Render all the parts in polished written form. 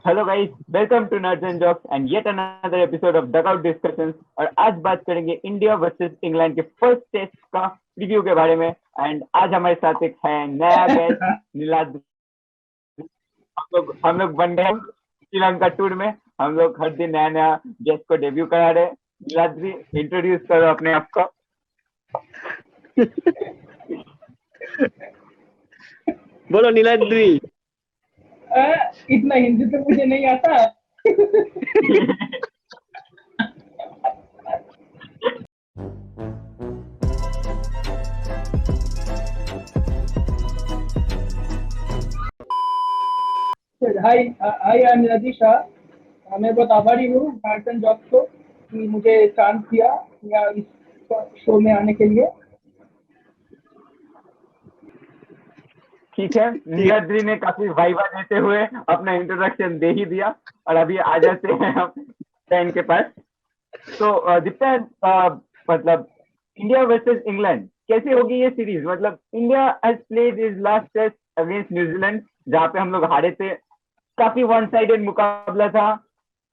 Hello guys, welcome to nerds and jocks and yet another episode of dugout discussions. और आज बात करेंगे India versus England के first test का review के बारे में। एंड आज हमारे साथ एक है नया गेस्ट नीलाद। हम लोग बन गए हैं श्रीलंका टूर में। हम लोग हर दिन नया नया गेस्ट को डेब्यू करा रहे हैं। नीलाद्री, इंट्रोड्यूस करो अपने आप को। बोलो नीलाद्री। इतना हिंदी तो मुझे नहीं आता। हाय हाय, आई एम नीलाद्री शाह। मैं बहुत आभारी हूँ नर्ड्स एंड जॉक्स को कि मुझे चांस दिया या इस शो में आने के लिए। ठीक है, नीलाद्री ने काफी वाइवा देते हुए अपना इंट्रोडक्शन दे ही दिया। और अभी आ जाते हैं हम दीप्ता के पास। तो दीप्ता, मतलब इंडिया वर्सेस इंग्लैंड कैसे होगी ये सीरीज? मतलब India has played is last test against New Zealand, जहाँ पे हम लोग हारे थे। काफी वन साइडेड मुकाबला था।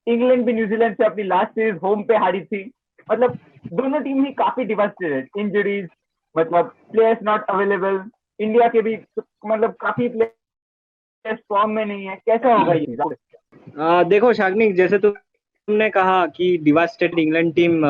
इंग्लैंड भी न्यूजीलैंड से अपनी लास्ट सीरीज होम पे हारी थी। मतलब दोनों टीम ही काफी डिवास्टेड, इंजरीज, मतलब प्लेयर्स नॉट अवेलेबल। इंडिया के भी मतलब काफी प्लेयर्स फॉर्म में नहीं है। कैसा होगा ये? देखो शाग्निक, जैसे तुमने कहा कि डिवास्टेटेड इंग्लैंड टीम,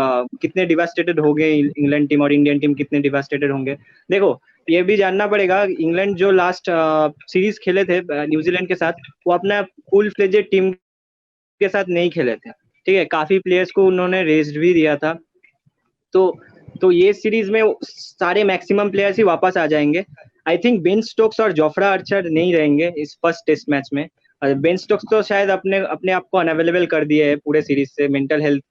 कितने डिवास्टेटेड हो गए इंग्लैंड टीम और इंडियन टीम कितने डिवास्टेटेड होंगे। देखो, ये भी जानना पड़ेगा, इंग्लैंड जो लास्ट सीरीज खेले थे न्यूजीलैंड के साथ, वो अपना फुल फ्लेजेड टीम के साथ नहीं खेले थे। ठीक है, काफी प्लेयर्स को उन्होंने रेस्ट भी दिया था। तो ये सीरीज में सारे मैक्सिमम प्लेयर्स ही वापस आ जाएंगे। आई थिंक बेन स्टोक्स और जोफ्रा आर्चर नहीं रहेंगे इस फर्स्ट टेस्ट मैच में। बेन स्टोक्स तो शायद अपने आप को अनअवेलेबल कर दिए है पूरे सीरीज से, मेंटल हेल्थ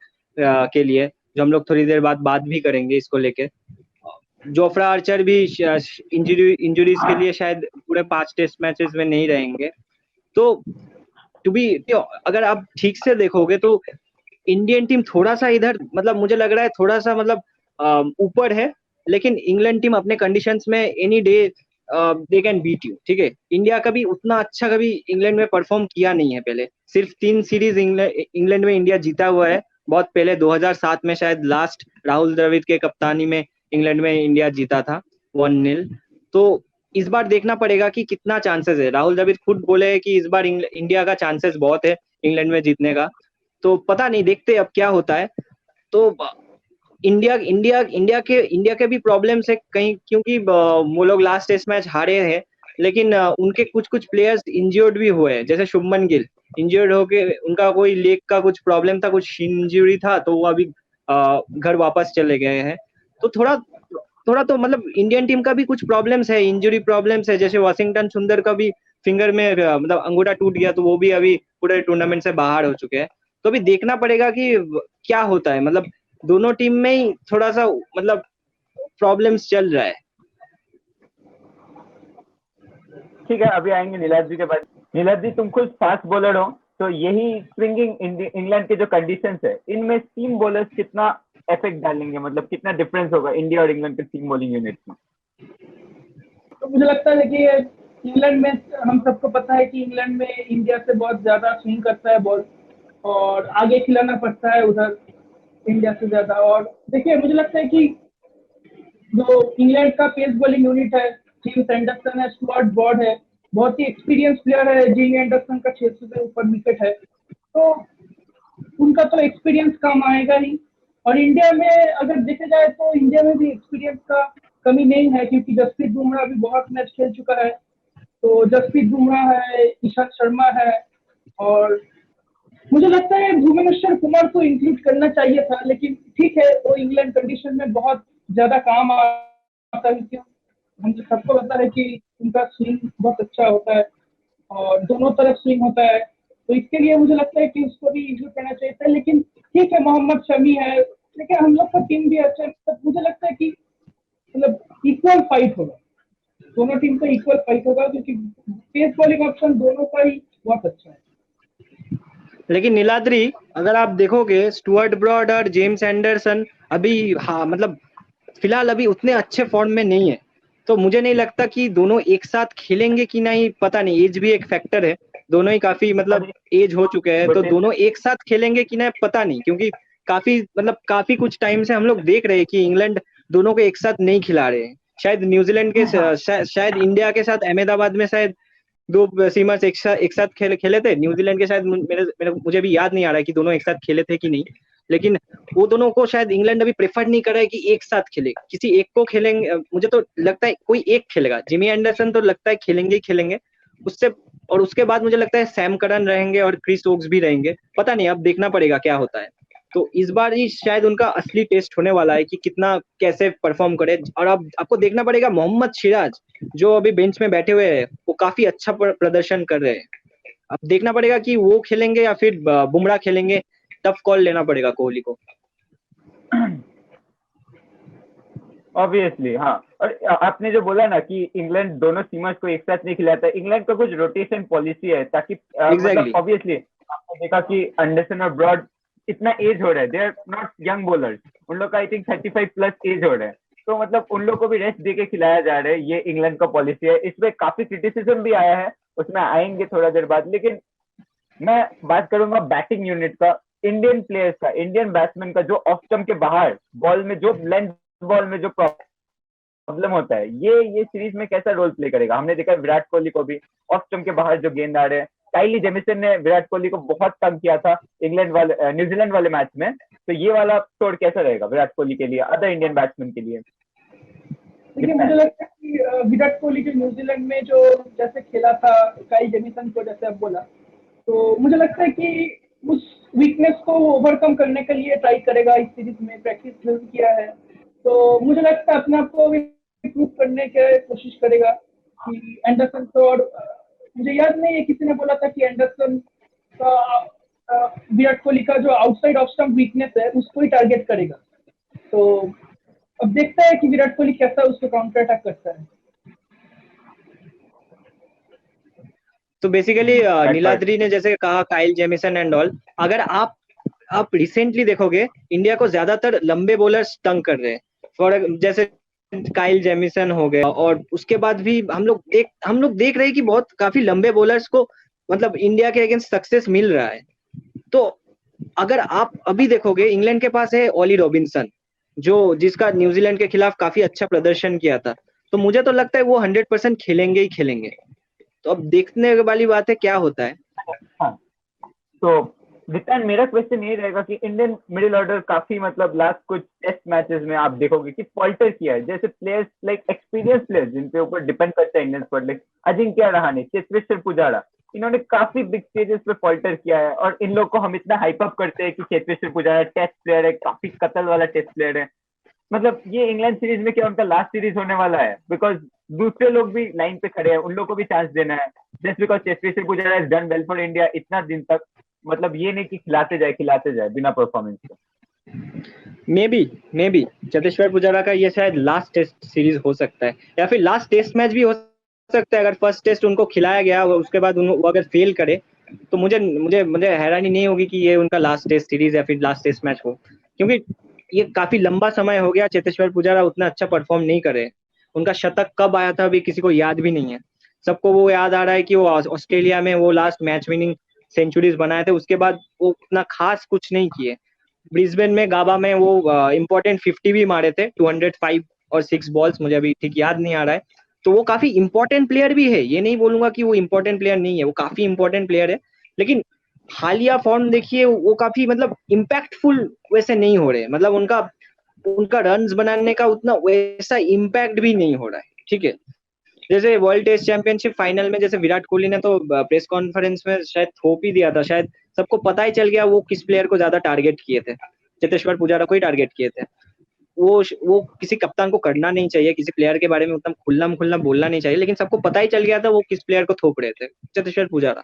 के लिए, जो हम लोग थोड़ी देर बाद बात भी करेंगे इसको लेके। जोफ्रा आर्चर भी इंजरीज के लिए शायद पूरे 5 टेस्ट मैचेस में नहीं रहेंगे। तो अगर आप ठीक से देखोगे तो इंडियन टीम थोड़ा सा इधर, मतलब मुझे लग रहा है थोड़ा सा, मतलब ऊपर है। लेकिन इंग्लैंड टीम अपने कंडीशंस में any day they can beat you. ठीक है, इंडिया कभी उतना अच्छा कभी इंग्लैंड में परफॉर्म किया नहीं है। पहले सिर्फ 3 सीरीज इंग्लैंड में इंडिया जीता हुआ है। बहुत पहले 2007 में शायद लास्ट राहुल द्रविड़ के कप्तानी में इंग्लैंड में इंडिया जीता था 1-0। तो इस बार देखना पड़ेगा कि कितना चांसेस है। राहुल द्रविड़ खुद बोले हैं कि इस बार इंडिया का चांसेस बहुत है इंग्लैंड में जीतने का। तो पता नहीं, देखते अब क्या होता है। तो इंडिया के भी प्रॉब्लम्स है कहीं, क्योंकि वो लोग लास्ट टेस्ट मैच हारे हैं। लेकिन उनके कुछ प्लेयर्स इंजर्ड भी हुए हैं, जैसे शुभमन गिल इंजर्ड होके, उनका कोई लेग का कुछ प्रॉब्लम था, कुछ इंजरी था, तो वो अभी घर वापस चले गए हैं। तो थोड़ा तो मतलब इंडियन टीम का भी कुछ प्रॉब्लम्स है, इंजरी प्रॉब्लम्स है। जैसे वाशिंगटन सुंदर का भी फिंगर में मतलब अंगूठा टूट गया, तो वो भी अभी पूरे टूर्नामेंट से बाहर हो चुके हैं। तो अभी देखना पड़ेगा कि क्या होता है। मतलब दोनों टीम में ही थोड़ा सा मतलब प्रॉब्लम्स चल रहा है। ठीक है, अभी आएंगे नीलाद्री के पास। नीलाद्री, तुम खुद फास्ट बॉलर हो, तो यही स्विंगिंग इंग्लैंड के जो कंडीशंस है, इनमें सीम बॉलर्स कितना इफेक्ट डालेंगे? मतलब कितना डिफरेंस होगा इंडिया और इंग्लैंड के सीम बॉलिंग यूनिट में? तो मुझे लगता है कि इंग्लैंड में, हम सबको पता है कि इंग्लैंड में इंडिया से बहुत ज़्यादा स्विंग करता है बॉल, और आगे खिलाना पड़ता है उधर इंडिया से ज़्यादा। और देखिए, मुझे लगता है कि जो इंग्लैंड का पेस बॉलिंग यूनिट है, जेम्स एंडरसन है, स्टुअर्ट ब्रॉड है, बहुत ही एक्सपीरियंस प्लेयर है। जेम्स एंडरसन का 600 से ऊपर विकेट है, तो उनका तो एक्सपीरियंस काम आएगा ही। और इंडिया में अगर देखा जाए तो इंडिया में भी एक्सपीरियंस का कमी नहीं है, क्योंकि जसप्रीत बुमराह भी बहुत मैच खेल चुका है। तो जसप्रीत बुमराह है, ईशांत शर्मा है, और मुझे लगता है भुवनेश्वर कुमार को इंक्लूड करना चाहिए था। लेकिन ठीक है, वो इंग्लैंड कंडीशन में बहुत ज्यादा काम आता है, क्यों हम सबको पता है कि उनका स्विंग बहुत अच्छा होता है और दोनों तरफ स्विंग होता है। तो इसके लिए मुझे लगता है कि उसको भी इंक्लूड करना चाहिए था। लेकिन ठीक है, मोहम्मद शमी है, लेकिन हम लोग का टीम भी अच्छा है। तो मुझे लगता है कि मतलब इक्वल फाइट होगा, दोनों टीम का इक्वल फाइट होगा, क्योंकि पेस बॉलिंग ऑप्शन दोनों का ही बहुत अच्छा है। लेकिन नीलाद्री, अगर आप देखोगे स्टुअर्ट ब्रॉड और जेम्स एंडरसन अभी, हाँ मतलब फिलहाल अभी उतने अच्छे फॉर्म में नहीं है। तो मुझे नहीं लगता कि दोनों एक साथ खेलेंगे कि नहीं, पता नहीं, एज भी एक फैक्टर है। दोनों ही काफी मतलब एज हो चुके हैं, तो दोनों एक साथ खेलेंगे कि नहीं पता नहीं, क्योंकि काफी कुछ टाइम से हम लोग देख रहे हैं कि इंग्लैंड दोनों को एक साथ नहीं खिला रहे हैं। शायद न्यूजीलैंड के शायद इंडिया के साथ अहमदाबाद में शायद 2 सीमर्स एक साथ खेले थे। न्यूजीलैंड के शायद मुझे भी याद नहीं आ रहा है कि दोनों एक साथ खेले थे कि नहीं, लेकिन वो दोनों को शायद इंग्लैंड अभी प्रेफर नहीं कर रहा है कि एक साथ खेले, किसी एक को खेलेंगे। मुझे तो लगता है कोई एक खेलेगा, जिमी एंडरसन तो लगता है खेलेंगे ही खेलेंगे उससे, और उसके बाद मुझे लगता है सैम करन रहेंगे और क्रिस ओक्स भी रहेंगे। पता नहीं, अब देखना पड़ेगा क्या होता है। तो इस बार ही शायद उनका असली टेस्ट होने वाला है कि कितना कैसे परफॉर्म करे। और अब आपको देखना पड़ेगा, मोहम्मद सिराज जो अभी बेंच में बैठे हुए हैं वो काफी अच्छा प्रदर्शन कर रहे हैं। अब देखना पड़ेगा कि वो खेलेंगे या फिर बुमराह खेलेंगे, टफ कॉल लेना पड़ेगा कोहली को। ऑब्वियसली हाँ। और आपने जो बोला ना कि इंग्लैंड दोनों सीमर्स को एक साथ नहीं खिलाता, इंग्लैंड का कुछ रोटेशन पॉलिसी है ताकि मतलब ऑब्वियसली आपने देखा कि एंडरसन और ब्रॉड इतना एज हो रहा है, they are not young bowlers, उन लोग का आई थिंक 35 प्लस एज हो रहा है, तो मतलब उन लोग को भी रेस्ट दे के खिलाया जा रहा है, ये इंग्लैंड का पॉलिसी है। इसमें काफी क्रिटिसिज्म भी आया है, उसमें आएंगे थोड़ा देर बाद। लेकिन मैं बात करूंगा बैटिंग यूनिट का, इंडियन प्लेयर्स का, इंडियन बैट्समैन का, जो ऑफ स्टंप के बाहर बॉल में, जो लेंथ बॉल में जो प्रॉब्लम होता है, ये सीरीज में कैसा रोल प्ले करेगा। हमने देखा विराट कोहली को भी ऑफ स्टंप के बाहर जो गेंद आ रहे हैं, काइली जेमिसन ने विराट कोहली को बहुत तंग किया था न्यूजीलैंड वाले मैच में, तो ये वाला तोड़ कैसा रहेगा विराट कोहली के लिए, अदर इंडियन बैट्समैन के लिए? देखिए, मुझे लगता है कि विराट कोहली जो न्यूजीलैंड में जो जैसे खेला था काइल जेमिसन को, जैसे आप बोला, तो मुझे लगता है कि उस वीकनेस को ओवरकम करने के लिए ट्राई करेगा। इस सीरीज में प्रैक्टिस जरूर किया है, तो मुझे लगता है अपने आप को इम्प्रूव करने की कोशिश करेगा कि एंडरसन को, और मुझे याद नहीं है किसी ने बोला था कि एंडरसन का विराट कोहली का जो आउटसाइड ऑफ स्टंप वीकनेस है उसको ही टारगेट करेगा। तो अब देखते हैं कि विराट कोहली कैसा उसको काउंटर अटैक करता है। तो बेसिकली नीलाद्री ने जैसे कहा काइल जेमिसन एंड ऑल, अगर आप रिसेंटली देखोगे इंडिया को ज्यादातर लंबे बॉलर्स तंग कर रहे हैं, फॉर जैसे काइल जेमिसन हो गया, और उसके बाद भी हम लोग देख रहे हैं कि बहुत काफी लंबे बॉलर्स को मतलब इंडिया के अगेंस्ट सक्सेस मिल रहा है। तो अगर आप अभी देखोगे इंग्लैंड के पास है ओली रॉबिन्सन, जिसका न्यूजीलैंड के खिलाफ काफी अच्छा प्रदर्शन किया था, तो मुझे तो लगता है वो 100% खेलेंगे ही खेलेंगे। तो अब देखने वाली बात है क्या होता है। हाँ, तो विटान, मेरा क्वेश्चन ये रहेगा कि इंडियन मिडिल ऑर्डर काफी मतलब लास्ट कुछ टेस्ट मैचेस में आप देखोगे कि फॉल्टर किया है, जैसे प्लेयर्स लाइक एक्सपीरियंस प्लेयर्स जिनके ऊपर डिपेंड करता है Indian squad, like Ajinkya Rahane, Cheteshwar Pujara, इन्होंने काफी बिग स्टेजेस पे फॉल्टर किया है। और इन लोग को हम इतना हाइप अप करते हैं कि चेतेश्वर पुजारा टेस्ट प्लेयर है, काफी कतल वाला टेस्ट प्लेयर है। मतलब ये इंग्लैंड सीरीज में क्या उनका लास्ट सीरीज होने वाला है, बिकॉज दूसरे लोग भी लाइन पे खड़े हैं, उन लोग को भी चांस देना है, just because Cheteshwar Pujara has done well for India इतना दिन तक। मतलब ये नहीं कि खिलाते जाए बिना परफॉर्मेंस के। मे बी चेतेश्वर पुजारा का ये शायद लास्ट टेस्ट सीरीज हो सकता है, या फिर लास्ट टेस्ट मैच भी हो सकता है। अगर फर्स्ट टेस्ट उनको खिलाया गया उसके बाद वो अगर फेल करे तो मुझे हैरानी नहीं होगी कि ये उनका लास्ट टेस्ट सीरीज या फिर लास्ट टेस्ट मैच हो, क्योंकि ये काफी लंबा समय हो गया चेतेश्वर पुजारा उतना अच्छा परफॉर्म नहीं करे। उनका शतक कब आया था अभी किसी को याद भी नहीं है। सबको वो याद आ रहा है कि वो ऑस्ट्रेलिया में वो लास्ट मैच विनिंग सेंचुरीज बनाए थे, उसके बाद वो उतना खास कुछ नहीं किए। ब्रिस्बेन में गाबा में वो इम्पोर्टेंट 50 भी मारे थे, 205 और 6 बॉल्स, मुझे अभी ठीक याद नहीं आ रहा है। तो वो काफी इंपॉर्टेंट प्लेयर भी है, ये नहीं बोलूंगा कि वो इंपॉर्टेंट प्लेयर नहीं है, वो काफी इंपॉर्टेंट प्लेयर है। लेकिन हालिया फॉर्म देखिए वो काफी मतलब इम्पैक्टफुल वैसे नहीं हो रहे, मतलब उनका रन्स बनाने का उतना वैसा इम्पैक्ट भी नहीं हो रहा है। ठीक है, जैसे वर्ल्ड टेस्ट चैंपियनशिप फाइनल में जैसे विराट कोहली ने तो प्रेस कॉन्फ्रेंस में शायद थोप ही दिया था, शायद सबको पता ही चल गया वो किस प्लेयर को ज्यादा टारगेट किए थे, चेतेश्वर पुजारा को ही टारगेट किए थे। वो किसी कप्तान को करना नहीं चाहिए, किसी प्लेयर के बारे में उतना खुल्ला बोलना नहीं चाहिए, लेकिन सबको पता ही चल गया था वो किस प्लेयर को थोप रहे थे, चेतेश्वर पुजारा।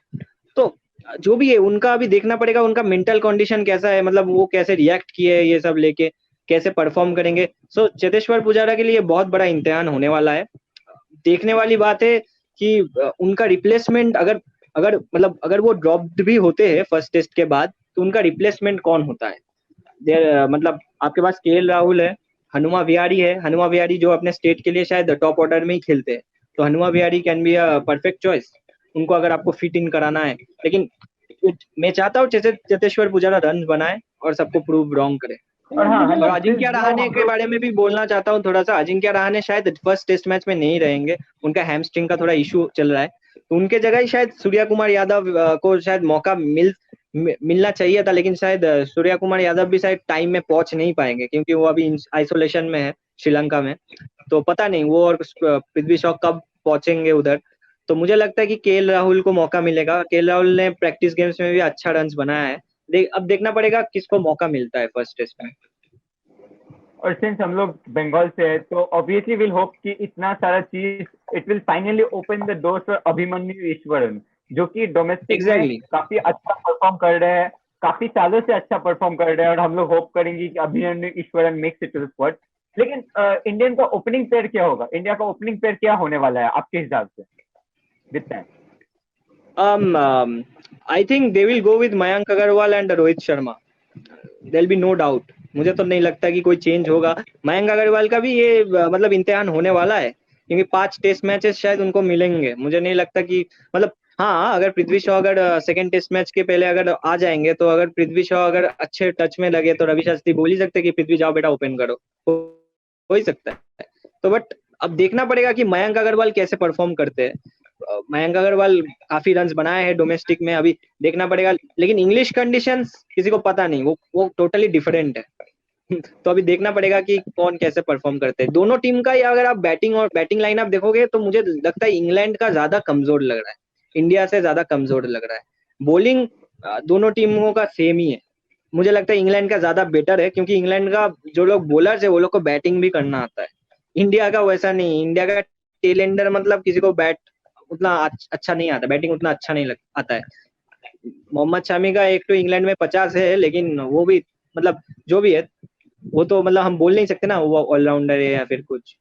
तो जो भी है उनका अभी देखना पड़ेगा उनका मेंटल कंडीशन कैसा है, मतलब वो कैसे रिएक्ट किए ये सब लेके, कैसे परफॉर्म करेंगे। सो चेतेश्वर पुजारा के लिए बहुत बड़ा इम्तिहान होने वाला है। देखने वाली बात है कि उनका रिप्लेसमेंट अगर वो ड्रॉप्ड भी होते हैं फर्स्ट टेस्ट के बाद, तो उनका रिप्लेसमेंट कौन होता है। मतलब आपके पास केएल राहुल है, हनुमा विहारी जो अपने स्टेट के लिए शायद टॉप ऑर्डर में ही खेलते हैं, तो Hanuma Vihari can be a perfect choice. उनको अगर आपको फिट इन कराना है, लेकिन मैं चाहता हूँ चेतेश्वर पुजारा रन बनाए और सबको प्रूव रॉन्ग करे। और हाँ मुझे और लग- अजिंक्य रहाणे के बारे में भी बोलना चाहता हूँ थोड़ा सा। अजिंक्य रहाणे शायद फर्स्ट टेस्ट मैच में नहीं रहेंगे, उनका हैमस्ट्रिंग का थोड़ा इशू चल रहा है, तो उनके जगह ही शायद सूर्या कुमार यादव को शायद मौका मिलना चाहिए था, लेकिन शायद सूर्या कुमार यादव भी शायद टाइम में पहुंच नहीं पाएंगे क्योंकि वो अभी आइसोलेशन में है श्रीलंका में, तो पता नहीं वो और पृथ्वी शॉ कब पहुंचेंगे उधर। तो मुझे लगता है कि केएल राहुल को मौका मिलेगा। केएल राहुल ने प्रैक्टिस गेम्स में भी अच्छा रन बनाया है, अब देखना पड़ेगा किसको मौका मिलता है फर्स्ट टेस्ट में। और सिंस हम लोग बंगाल से है तो ऑब्वियसली विल होप कि इतना सारा चीज it will finally open the door for Abhimanyu Eswaran, जो कि डोमेस्टिक में एग्जैक्टली काफी अच्छा परफॉर्म कर रहे हैं, काफी सालों से अच्छा परफॉर्म कर रहे हैं, और हम लोग होप करेंगे कि Abhimanyu Easwaran makes it to the squad. लेकिन इंडियन का ओपनिंग पेयर क्या होगा, इंडिया का ओपनिंग पेयर क्या होने वाला है आपके हिसाब से दिखता है? I think they will go with Mayank Agarwal and Rohit Sharma, there be no doubt. मुझे तो नहीं लगता कि कोई चेंज होगा। मयंक अग्रवाल का भी ये मतलब इम्तिहान होने वाला है क्योंकि 5 टेस्ट मैचेस शायद उनको मिलेंगे। मुझे नहीं लगता कि मतलब हाँ, अगर पृथ्वी शॉ अगर सेकंड टेस्ट मैच के पहले अगर आ जाएंगे, तो अगर पृथ्वी शॉ अगर अच्छे टच में लगे तो रवि शास्त्री बोल ही सकते कि पृथ्वी जाओ बेटा ओपन करो, हो ही सकता है। तो बट अब देखना पड़ेगा कि मयंक अग्रवाल कैसे परफॉर्म करते हैं। मयंक अग्रवाल काफी रन्स बनाए हैं डोमेस्टिक में, अभी देखना पड़ेगा, लेकिन इंग्लिश कंडीशंस किसी को पता नहीं, वो टोटली डिफरेंट है। तो अभी देखना पड़ेगा कि कौन कैसे परफॉर्म करते हैं दोनों टीम का। या अगर आप बैटिंग लाइनअप देखोगे तो मुझे लगता है इंग्लैंड का ज्यादा कमजोर लग रहा है, इंडिया से ज्यादा कमजोर लग रहा है। बॉलिंग दोनों टीमों का सेम ही है। मुझे लगता है इंग्लैंड का ज्यादा बेटर है क्योंकि इंग्लैंड का जो लोग बॉलर्स है वो लोग को बैटिंग भी करना आता है। इंडिया का वैसा नहीं, इंडिया का टेलेंडर मतलब किसी को बैट उतना अच्छा नहीं आता, बैटिंग उतना अच्छा नहीं आता है। मोहम्मद शामी का एक तो इंग्लैंड में 50 है, लेकिन वो भी मतलब जो भी है वो तो मतलब हम बोल नहीं सकते ना वो ऑलराउंडर है या फिर कुछ।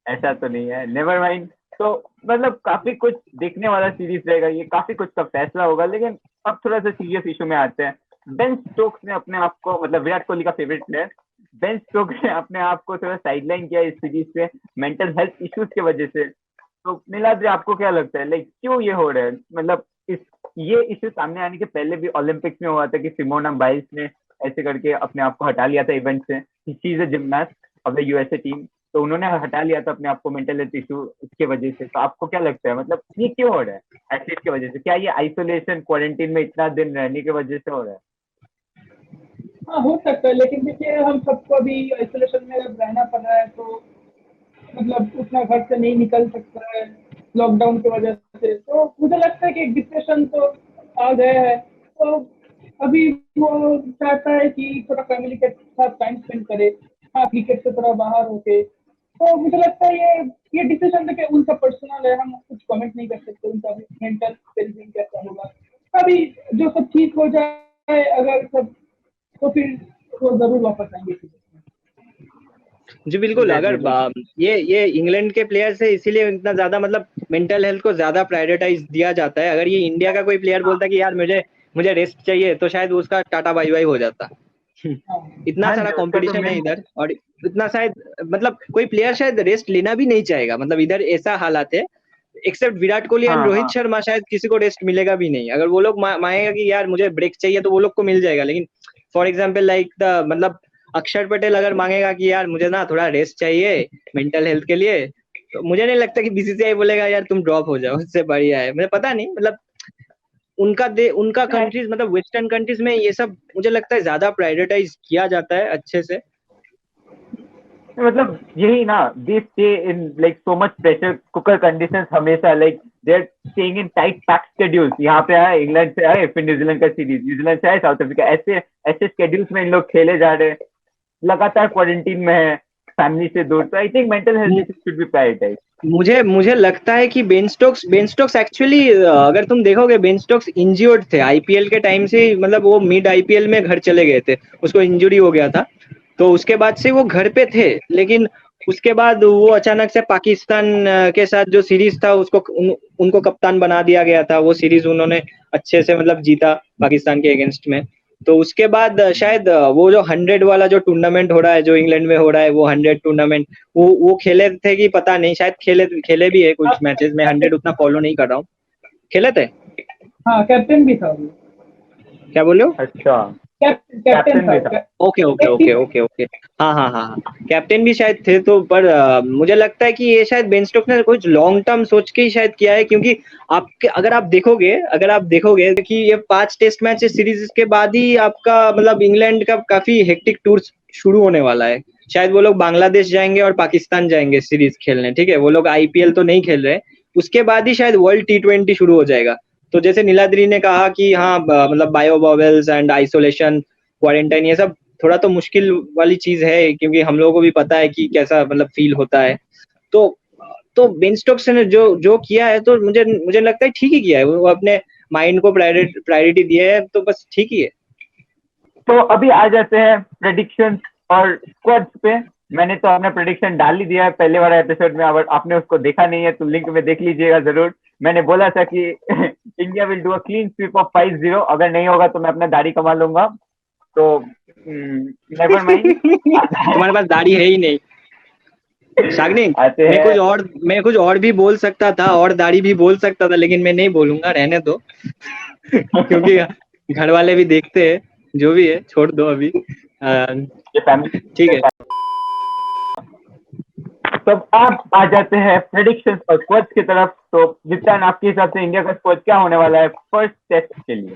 ऐसा तो नहीं है, नेवर माइंड। तो मतलब काफी कुछ देखने वाला सीरीज रहेगा ये, काफी कुछ का फैसला होगा। लेकिन अब थोड़ा सा सीरियस इशू में आते हैं। बेन स्टोक्स ने अपने आप को, मतलब विराट कोहली का फेवरेट प्लेयर, बेन स्टोक्स ने अपने आप को थोड़ा साइडलाइन किया इस सीरीज से मेंटल हेल्थ इश्यूज की वजह से। तो नीलाद्री आपको क्या लगता है, लाइक क्यों ये हो रहा है? मतलब इस ये इश्यू सामने आने के पहले भी ओलंपिक्स में हुआ था कि सिमोना बाइल्स ने ऐसे करके अपने आप को हटा लिया था इवेंट से। She is a gymnast of the USA team, तो उन्होंने हटा लिया था अपने आप को मेंटल हेल्थ इशू की वजह से। तो आपको क्या लगता है, मतलब ये क्यों हो रहा है एथलीट की वजह से? क्या ये आइसोलेशन क्वारंटीन में इतना दिन रहने की वजह से हो रहा है? हाँ, हो सकता है, लेकिन देखिए हम सबको अभी आइसोलेशन में अगर रहना पड़ रहा है तो मतलब उतना घर से नहीं निकल सकता है लॉकडाउन की वजह से, तो मुझे लगता है कि डिप्रेशन तो आ गया है। तो अभी वो चाहता है कि थोड़ा फैमिली के साथ टाइम स्पेंड करे, हाँ क्रिकेट से थोड़ा बाहर होके। तो मुझे लगता है ये डिसीजन देखिए उनका पर्सनल है, हम कुछ कमेंट नहीं कर सकते उनका मेंटल वेलबींग कैसा होगा। अभी जो सब ठीक हो जाए अगर सब, तो फिर वो जरूर वापस आएंगे cricket में। जी बिल्कुल। अगर ये इंग्लैंड के प्लेयर्स है इसीलिए इतना ज्यादा मतलब मेंटल हेल्थ को ज्यादा प्रायोरिटाइज दिया जाता है। अगर ये इंडिया का कोई प्लेयर बोलता कि यार मुझे मुझे रेस्ट चाहिए, तो शायद उसका टाटा बाई बाई हो जाता। हाँ इतना हाँ सारा जी, उसका तो कंपटीशन है मेन इधर, और इतना शायद मतलब कोई प्लेयर शायद रेस्ट लेना भी नहीं चाहेगा, मतलब इधर ऐसा हालात है। एक्सेप्ट विराट कोहली एंड हाँ रोहित हाँ शर्मा, शायद किसी को रेस्ट मिलेगा भी नहीं। अगर वो लोग मांगेगा कि यार मुझे ब्रेक चाहिए, तो वो लोग को मिल जाएगा। लेकिन फॉर एग्जाम्पल लाइक द मतलब अक्षर पटेल अगर मांगेगा कि यार मुझे ना थोड़ा रेस्ट चाहिए मेंटल हेल्थ के लिए, तो मुझे नहीं लगता कि बीसीसीआई बोलेगा यार तुम ड्रॉप हो जाओ, उससे बढ़िया है। मुझे पता नहीं, मतलब उनका कंट्रीज मतलब वेस्टर्न कंट्रीज में ये सब मुझे लगता है ज्यादा प्रायोरिटाइज किया जाता है अच्छे से। मतलब यही ना, they stay in like so much pressure cooker conditions हमेशा, like they are staying in tight pack schedules. यहाँ पे आए इंग्लैंड से आए, फिर न्यूजीलैंड का सीरीज, न्यूजीलैंड से आए साउथ अफ्रीका, ऐसे ऐसे शेड्यूल्स में इन लोग खेले जा रहे हैं, लगातार क्वारंटीन में है, फैमिली से दूर। तो I think mental health should be prioritize. मुझे मुझे लगता है कि बेन स्टोक्स एक्चुअली अगर तुम देखोगे बेन स्टोक्स इंज्योर्ड थे आईपीएल के टाइम से, मतलब वो मिड आईपीएल में घर चले गए थे, उसको इंजरी हो गया था। तो उसके बाद से वो घर पे थे, लेकिन उसके बाद वो अचानक से पाकिस्तान के साथ जो सीरीज था उसको उनको कप्तान बना दिया गया था। वो सीरीज उन्होंने अच्छे से मतलब जीता पाकिस्तान के अगेंस्ट में। तो उसके बाद शायद वो जो 100 वाला जो टूर्नामेंट हो रहा है, जो इंग्लैंड में हो रहा है, वो 100 टूर्नामेंट, वो खेले थे कि पता नहीं, शायद खेले भी है कुछ मैचेस में। 100 उतना फॉलो नहीं कर रहा हूँ। खेले थे? हाँ, कैप्टन भी था वो। क्या बोले हो? अच्छा, कैप्टन कैप्टन भी था। था। Okay okay okay okay okay, हाँ हाँ हाँ, कैप्टन भी शायद थे। तो पर मुझे लगता है कि ये शायद बेन स्टोक्स ने कुछ लॉन्ग टर्म सोच के ही शायद किया है, क्योंकि आपके अगर आप देखोगे कि ये 5 टेस्ट मैच सीरीज के बाद ही आपका मतलब इंग्लैंड का काफी हेक्टिक टूर शुरू होने वाला है। शायद वो लोग बांग्लादेश जाएंगे और पाकिस्तान जाएंगे सीरीज खेलने, ठीक है। वो लोग आईपीएल तो नहीं खेल रहे, उसके बाद ही शायद वर्ल्ड T20 शुरू हो जाएगा। तो जैसे नीलाद्री ने कहा कि हाँ, मतलब bio bubbles and isolation, quarantine, ये सब थोड़ा तो मुश्किल वाली चीज है, क्योंकि हम लोगों को भी पता है कि कैसा मतलब फील होता है। तो बेन स्टोक्स ने जो जो किया है, तो मुझे लगता है ठीक ही किया है। वो अपने माइंड को प्रायोरिटी दिया है, तो बस ठीक ही है। तो अभी आ जाते हैं प्रेडिक्शन और स्क्वाड्स पे। मैंने तो अपना प्रेडिक्शन डाल ही दिया है पहले वाला एपिसोड में, अगर आपने उसको देखा नहीं है तो लिंक में देख लीजिएगा जरूर। मैंने बोला था कि India will do a clean sweep of 5-0, अगर नहीं होगा तो मैं अपना दाढ़ी कमा लूंगा। तो नेवर माइंड। तुम्हारे पास दाढ़ी है ही नहीं शाग्निक। आते मैं हैं। कुछ और भी बोल सकता था, और दाढ़ी भी बोल सकता था, लेकिन मैं नहीं बोलूंगा, रहने दो। क्योंकि घर वाले भी देखते हैं, जो भी है छोड़ दो अभी। ये फैमिली ठीक है। तब आप आ जाते हैं प्रेडिक्शन और स्क्वाड्स की तरफ। तो विपिन, आपके हिसाब से इंडिया का स्क्वाड क्या होने वाला है फर्स्ट टेस्ट के लिए?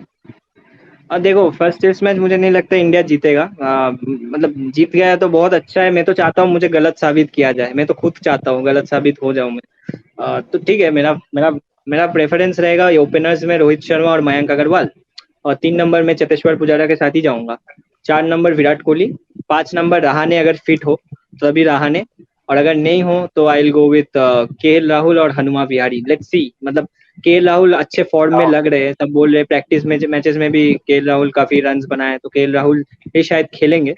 अब देखो, फर्स्ट टेस्ट मैच मुझे नहीं लगता इंडिया जीतेगा। मतलब जीत गया तो बहुत अच्छा है। मैं तो चाहता हूँ मुझे गलत साबित किया जाए, मैं तो खुद चाहता हूँ गलत साबित हो जाऊं मैं। तो ठीक है, मेरा मेरा मेरा प्रेफरेंस रहेगा ओपनर्स में रोहित शर्मा और मयंक अग्रवाल, और 3 नंबर में चतेश्वर पुजारा के साथ ही जाऊंगा। 4 नंबर विराट कोहली, 5 नंबर रहाणे, अगर फिट हो तो अभी रहाणे, और अगर नहीं हो तो आई will go with KL Rahul और हनुमा विहारी। लेट्स सी, मतलब केएल राहुल अच्छे फॉर्म में लग रहे हैं, सब बोल रहे हैं प्रैक्टिस में मैचेस में भी केएल राहुल काफी रन्स बनाए, तो केएल राहुल ये शायद खेलेंगे।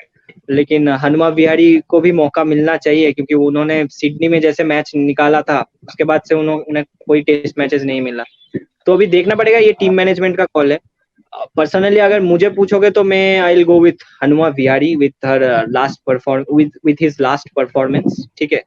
लेकिन हनुमा विहारी को भी मौका मिलना चाहिए, क्योंकि उन्होंने सिडनी में जैसे मैच निकाला था, उसके बाद से उन्हें कोई टेस्ट मैचेस नहीं मिला। तो अभी देखना पड़ेगा, ये टीम मैनेजमेंट का कॉल है। पर्सनली अगर मुझे पूछोगे तो मैं I will go with Hanuma Vihari with her with his last performance, ठीक है।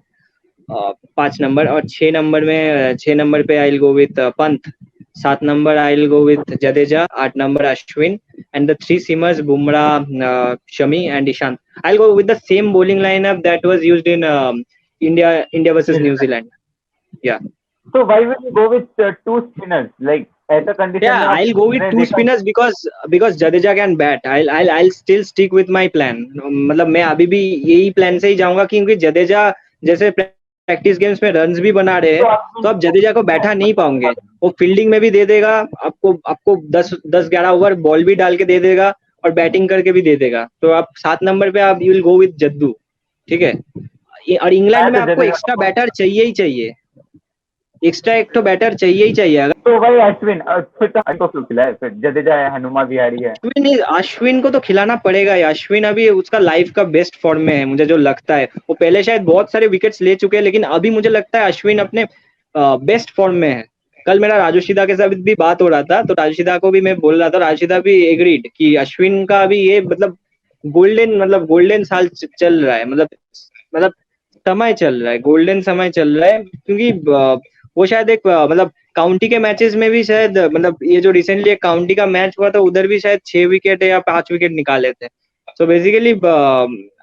5 नंबर, और 6 नंबर पे I will go with Pant. 7 number I will go with Jadeja. 8 number Ashwin, and the 3 seamers Bumrah, Shami and Ishant. I will go with the same bowling lineup that was used in India versus New Zealand. Yeah. So why will you go with two spinners? Like ऐसा condition Yeah, में I'll go with आपने 2 देखा? spinners because Jadeja can bat. I'll still stick with my plan. मतलब मैं अभी भी यही plan से ही जाऊंगा, क्योंकि जडेजा जैसे प्रैक्टिस गेम्स में रन्स भी बना रहे हैं, तो आप जडेजा को बैठा नहीं पाओगे। वो फील्डिंग में भी दे देगा आपको 10-11 ओवर बॉल भी डाल के दे देगा, और बैटिंग करके भी दे देगा। तो आप 7 नंबर पे आप you will go with Jaddu, ठीक है। और इंग्लैंड मैं में तो आपको जडेजा एक्स्ट्रा बैटर चाहिए ही चाहिए, एक्स्ट्रा एक तो बैटर चाहिए ही चाहिए। अगर तो भाई अश्विन फिर तो क्यों खिला है? फिर जडेजा है, हनुमा विहारी है। अश्विन को तो खिलाना पड़ेगा ही। अश्विन अभी उसका लाइफ का बेस्ट फॉर्म में है, मुझे जो लगता है। वो पहले शायद बहुत सारे विकेट्स ले चुके हैं, लेकिन अभी मुझे लगता है अश्विन अपने बेस्ट फॉर्म में है। कल मेरा राजू सीधा के साथ भी बात हो रहा था, तो राजू सीधा को भी मैं बोल रहा था, राजू सीधा भी एग्रीड कि अश्विन का अभी ये मतलब गोल्डन साल चल रहा है। मतलब समय चल रहा है, गोल्डन समय चल रहा है, क्योंकि वो शायद एक मतलब काउंटी के मैचेस में भी शायद, मतलब ये जो रिसेंटली एक काउंटी का मैच हुआ था, उधर भी शायद 6 विकेट या 5 विकेट निकाले थे। तो बेसिकली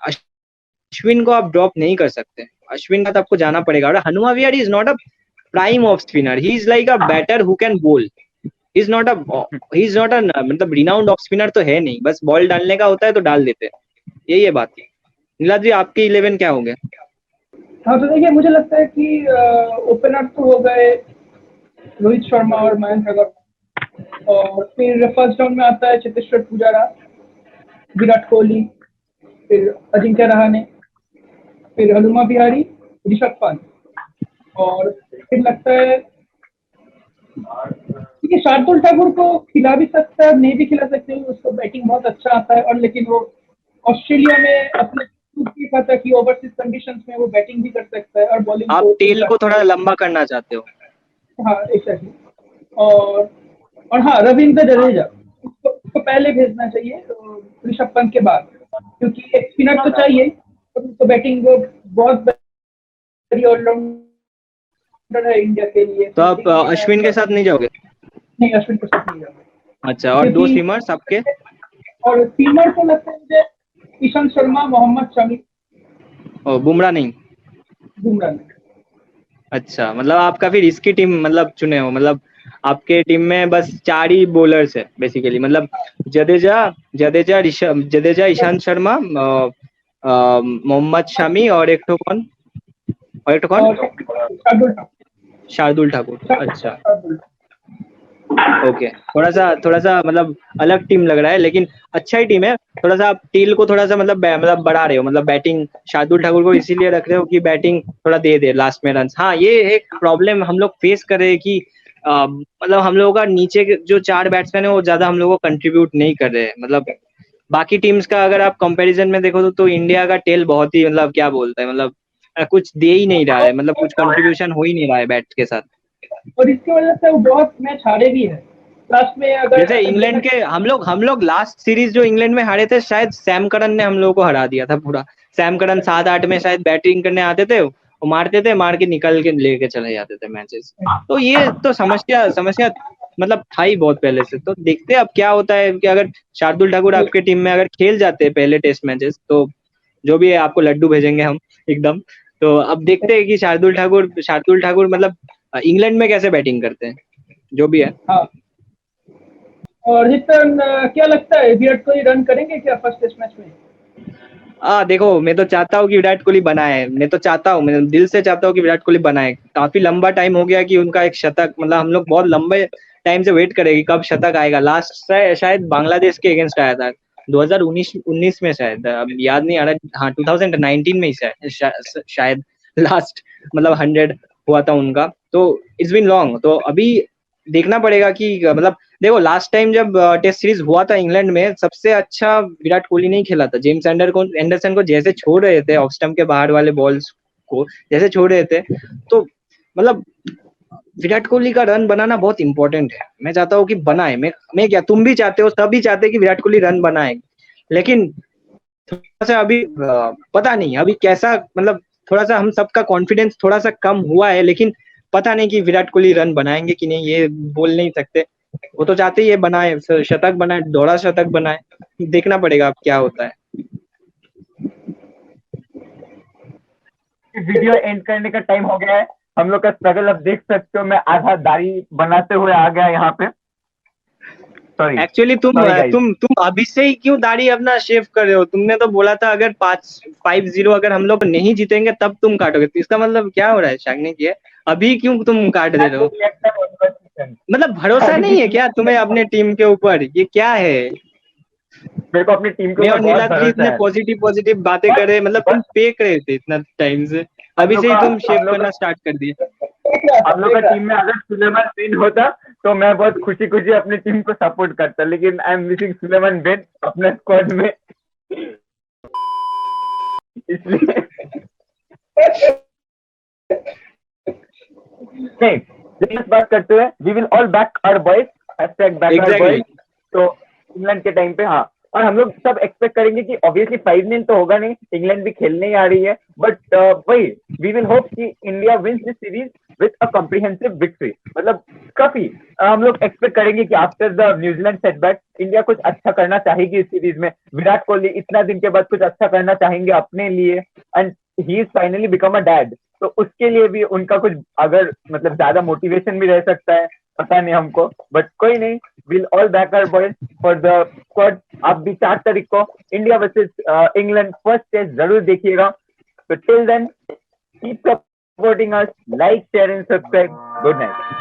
अश्विन को आप ड्रॉप नहीं कर सकते। अश्विन का तो आपको जाना पड़ेगा। और Hanuma Vihari is not a prime off spinner, he is like a batter who can bowl. He is not अ मतलब रिनाउंड ऑफ स्पिनर तो है नहीं, बस बॉल डालने का होता है तो डाल देते हैं। यही है बात। नीलाद जी, आपके 11 क्या होंगे? हाँ, तो देखिए, मुझे लगता है कि ओपनर तो हो गए रोहित शर्मा और मयंक अग्रवाल, और फिर फर्स्ट राउंड में आता है चतेश्वर पुजारा, विराट कोहली, फिर अजिंक्य रहाणे, फिर हनुमा विहारी, ऋषभ पंत, और फिर लगता है कि शार्दुल ठाकुर को खिला भी सकता है, नहीं भी खिला सकते हैं, उसको बैटिंग बहुत अच्छा आता है। और लेकिन वो ऑस्ट्रेलिया में अपने देखा था कि ओवरसीज कंडीशंस में वो बैटिंग भी कर सकता है और बॉलिंग आप टेल को थोड़ा लंबा करना चाहते हो? हाँ, एग्जैक्टली। और हाँ, रविंद्र जडेजा, उसको को पहले भेजना चाहिए ऋषभ पंत के बाद, क्योंकि एक स्पिनर तो चाहिए, तो बैटिंग वो बहुत बड़ी ऑलराउंडर है इंडिया के लिए। तो आप अश्विन के साथ नहीं जाओगे? नहीं, अश्विन के साथ नहीं जाओगे। अच्छा, और दो सीमर्स आपके? और सीमर को लगता है मुझे ईशांत शर्मा, मोहम्मद शमी। ओ, बुमराह नहीं? बुमराह नहीं। अच्छा, मतलब आप काफी रिस्की टीम मतलब चुने हो, मतलब आपके टीम में बस 4 ही बॉलर्स है बेसिकली, मतलब जडेजा, ईशांत शर्मा, मोहम्मद शमी और एक तो कौन? और शार्दुल ठाकुर। शार्दुल ठाकुर। अच्छा, ओके। थोड़ा सा मतलब अलग टीम लग रहा है, लेकिन अच्छा ही टीम है। थोड़ा सा आप टील को थोड़ा सा मतलब बढ़ा रहे हो, मतलब बैटिंग शार्दुल ठाकुर को इसीलिए रख रहे हो कि बैटिंग थोड़ा दे लास्ट में रन। हाँ, ये एक प्रॉब्लम हम लोग फेस कर रहे हैं कि मतलब हम लोगों का नीचे के जो 4 बैट्समैन है वो ज्यादा हम लोग को कंट्रीब्यूट नहीं कर रहे हैं। मतलब बाकी टीम्स का अगर आप कंपैरिजन में देखो तो इंडिया का टेल बहुत ही मतलब क्या बोलते हैं, मतलब कुछ दे ही नहीं रहा है, मतलब कुछ कंट्रीब्यूशन हो ही नहीं रहा है बैट के साथ। और इसकी वजह से वो बहुत मैच हारे भी है लास्ट में। अगर जैसे इंग्लैंड के हम लोग लास्ट सीरीज जो इंग्लैंड में हारे थे, शायद सैम करन ने हम लोगों को हरा दिया था पूरा। सैम करन 7-8 में शायद बैटिंग करने आते थे, वो मारते थे, मार के निकल के लेके चले जाते थे मैचेस। तो ये तो समस्या मतलब था ही बहुत पहले से। तो देखते हैं अब क्या होता है कि अगर शार्दुल ठाकुर आपके टीम में अगर खेल जाते हैं पहले टेस्ट मैचेस, तो जो भी है आपको लड्डू भेजेंगे हम एकदम। तो अब देखते हैं कि शार्दुल ठाकुर मतलब इंग्लैंड में कैसे बैटिंग करते हैं, जो भी है। हाँ। और जितन क्या लगता है, विराट कोहली रन करेंगे क्या फर्स्ट टेस्ट मैच में? देखो, मैं तो चाहता हूँ कि विराट कोहली बनाए। मैं दिल से चाहता हूँ कि विराट कोहली बनाए। काफी लंबा टाइम हो गया कि उनका एक शतक, मतलब हम लोग बहुत लंबे टाइम से वेट करेंगे कब शतक आएगा। लास्ट शायद बांग्लादेश के अगेंस्ट आया था 2019 में, शायद अब याद नहीं आ रहा। हाँ, 2019 में ही शायद लास्ट मतलब 100 हुआ था उनका। तो इट्स बीन लॉन्ग। तो अभी देखना पड़ेगा कि मतलब देखो, लास्ट टाइम जब टेस्ट सीरीज हुआ था इंग्लैंड में, सबसे अच्छा विराट कोहली नहीं खेला था। जेम्स एंडरसन को जैसे छोड़ रहे थे ऑफ स्टंप के बाहर वाले बॉल्स को जैसे छोड़ रहे थे, तो मतलब विराट कोहली का रन बनाना बहुत इंपॉर्टेंट है। मैं चाहता हूँ कि बनाए। मैं क्या, तुम भी चाहते हो, सभी चाहते हैं कि विराट कोहली रन बनाए, लेकिन थोड़ा सा अभी पता नहीं अभी कैसा, मतलब थोड़ा सा हम सबका कॉन्फिडेंस थोड़ा सा कम हुआ है, लेकिन पता नहीं कि विराट कोहली रन बनाएंगे कि नहीं, ये बोल नहीं सकते। वो तो चाहते ही ये बनाए, शतक बनाए, दोहरा शतक बनाए। देखना पड़ेगा अब क्या होता है। वीडियो एंड करने का टाइम हो गया है। हम लोग का स्ट्रगल अब देख सकते हो। मैं आधा दाढ़ी बनाते हुए आ गया यहाँ पे। सॉरी एक्चुअली तुम सॉरी गाइस। तुम अभी से ही क्यों दाढ़ी अपना शेव कर रहे हो? तुमने तो बोला था अगर 5-0 अगर हम लोग नहीं जीतेंगे तब तुम काटोगे। तो इसका मतलब क्या हो रहा है शागनी जी? अभी क्यों तुम काट दे रहे हो? मतलब भरोसा नहीं है क्या तुम्हें अपने टीम के ऊपर? ये क्या है? मेरे को अपनी टीम के मैं ऊपर और बहुत नीलाद्री भरोसा इतने है। पॉजिटिव बातें कर रहे, मतलब तुम फेक रहे थे इतना टाइम से, अभी से ही तुम शेव करना स्टार्ट कर दिए। हम लोग का टीम में अगर सुलेमान बिन होता तो मैं बहुत खुशी खुशी अपनी टीम को सपोर्ट करता, लेकिन आई एम मिसिंग सुलेमान बिन अपने स्क्वाड में, इसलिए नहीं। इस बात करते हुए we will all back our boys, hashtag back our boys. तो इंग्लैंड के टाइम पे हाँ, और हम लोग सब एक्सपेक्ट करेंगे कि ऑब्वियसली 5-0 तो होगा नहीं, इंग्लैंड भी खेलने ही आ रही है, बट वही वी विल होप कि India wins this series with a comprehensive victory. मतलब काफी हम लोग एक्सपेक्ट करेंगे कि after the New Zealand setback India कुछ अच्छा करना चाहेगी इस सीरीज में। विराट कोहली इतना दिन के बाद कुछ अच्छा करना चाहेंगे अपने लिए, and he is finally become a dad. तो उसके लिए भी उनका कुछ अगर मतलब ज्यादा मोटिवेशन भी रह सकता है, पता नहीं हमको, बट कोई नहीं। Will all back our boys for the squad. आप भी 4 तारीख को India versus England first test जरूर देखिएगा। तो till then keep supporting us, like share and subscribe. Good night.